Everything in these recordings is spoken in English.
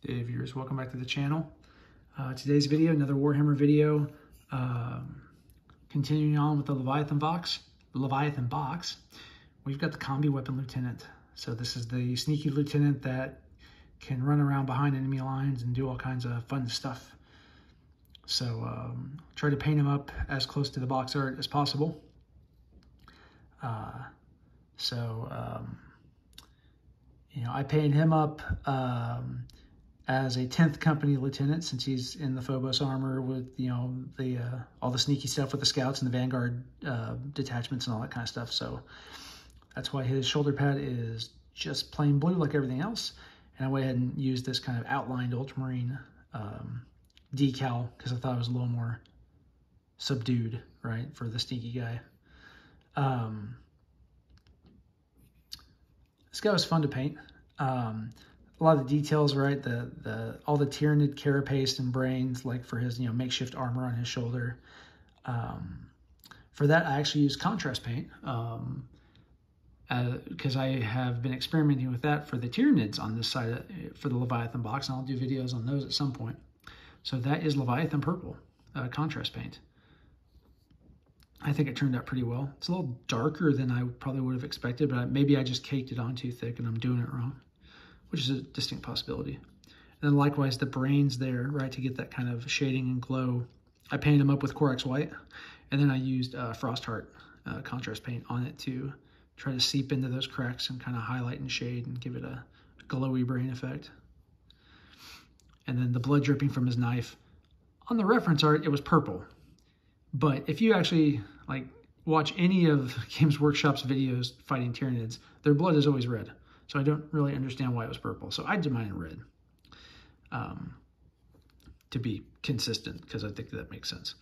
Hey viewers, welcome back to the channel. Today's video, another Warhammer video, continuing on with the Leviathan box. We've got the Combi-Weapon Lieutenant. So this is the sneaky lieutenant that can run around behind enemy lines and do all kinds of fun stuff. So try to paint him up as close to the box art as possible. I painted him up as a 10th Company Lieutenant, since he's in the Phobos armor with, all the sneaky stuff with the Scouts and the Vanguard detachments and all that kind of stuff. So that's why his shoulder pad is just plain blue like everything else. And I went ahead and used this kind of outlined Ultramarine decal because I thought it was a little more subdued, right, for the sneaky guy. This guy was fun to paint. A lot of the details, right? All the Tyranid carapace and brains, like for his makeshift armor on his shoulder. For that, I actually used contrast paint because I have been experimenting with that for the Tyranids on this side for the Leviathan box, and I'll do videos on those at some point. So that is Leviathan purple contrast paint. I think it turned out pretty well. It's a little darker than I probably would have expected, but maybe I just caked it on too thick and I'm doing it wrong, which is a distinct possibility. And then likewise, the brains there, right, to get that kind of shading and glow, I painted them up with Corax White, and then I used Frostheart contrast paint on it to try to seep into those cracks and kind of highlight and shade and give it a glowy brain effect. And then the blood dripping from his knife. On the reference art, it was purple. But if you actually watch any of Games Workshop's videos fighting Tyranids, their blood is always red. So I don't really understand why it was purple. So I did mine in red to be consistent, because I think that makes sense.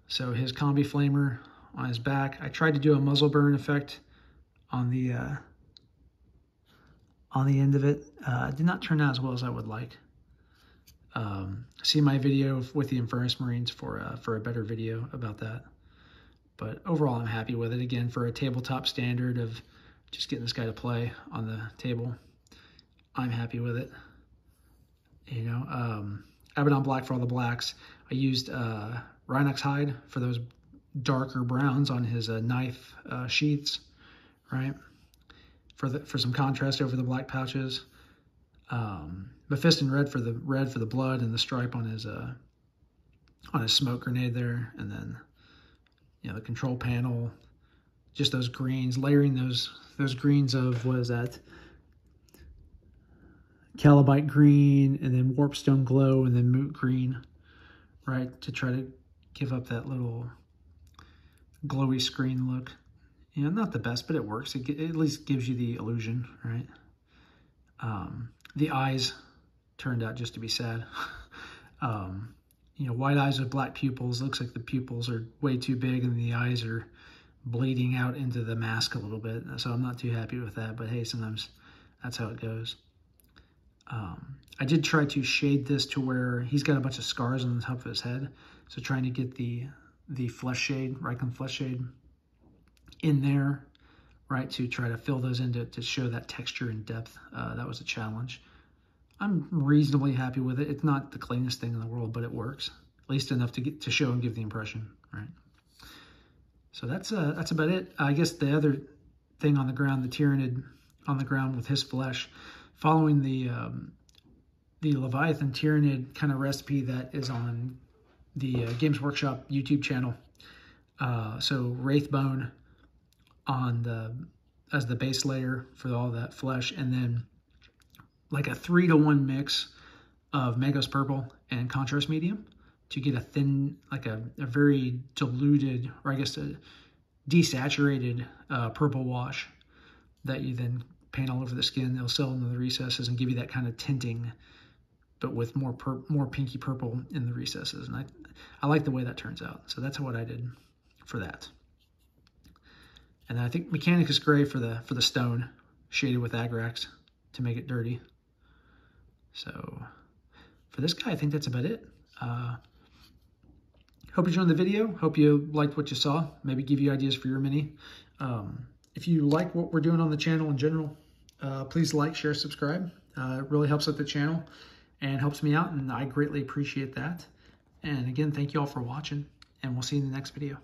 So his combi flamer on his back. I tried to do a muzzle burn effect on the end of it. It did not turn out as well as I would like. See my video with the Infernus Marines for a better video about that. But overall, I'm happy with it. Again, for a tabletop standard of just getting this guy to play on the table, I'm happy with it. Abaddon Black for all the blacks. I used Rhinox hide for those darker browns on his knife sheaths, right? For some contrast over the black pouches. Mephiston red for the blood and the stripe on his smoke grenade there, and then the control panel, just those greens, layering those greens of, what is that? Calibite green, and then Warpstone glow, and then Moot green, right? To try to give up that little glowy screen look. Not the best, but it works. It at least gives you the illusion, right? The eyes turned out just to be sad. White eyes with black pupils. Looks like the pupils are way too big and the eyes are bleeding out into the mask a little bit. So I'm not too happy with that, but hey, sometimes that's how it goes. I did try to shade this to where he's got a bunch of scars on the top of his head. So trying to get the flesh shade, Reichland flesh shade in there, right, to try to fill those in to show that texture and depth. That was a challenge. I'm reasonably happy with it. It's not the cleanest thing in the world, but it works. At least enough to show and give the impression, right? So that's about it. I guess the other thing on the ground, the Tyranid on the ground with his flesh, following the Leviathan Tyranid kind of recipe that is on the Games Workshop YouTube channel. So Wraithbone as the base layer for all that flesh, and then like a 3-to-1 mix of Magos Purple and Contrast Medium to get a thin, like a very diluted, or I guess a desaturated purple wash that you then paint all over the skin. They'll sell into the recesses and give you that kind of tinting, but with more pinky purple in the recesses. And I like the way that turns out. So that's what I did for that. And I think Mechanicus Gray for the stone, shaded with Agrax to make it dirty. So for this guy, I think that's about it. Hope you enjoyed the video. Hope you liked what you saw. Maybe give you ideas for your mini. If you like what we're doing on the channel in general, Please like, share, subscribe. It really helps out the channel and helps me out, and I greatly appreciate that. And again, thank you all for watching, and we'll see you in the next video.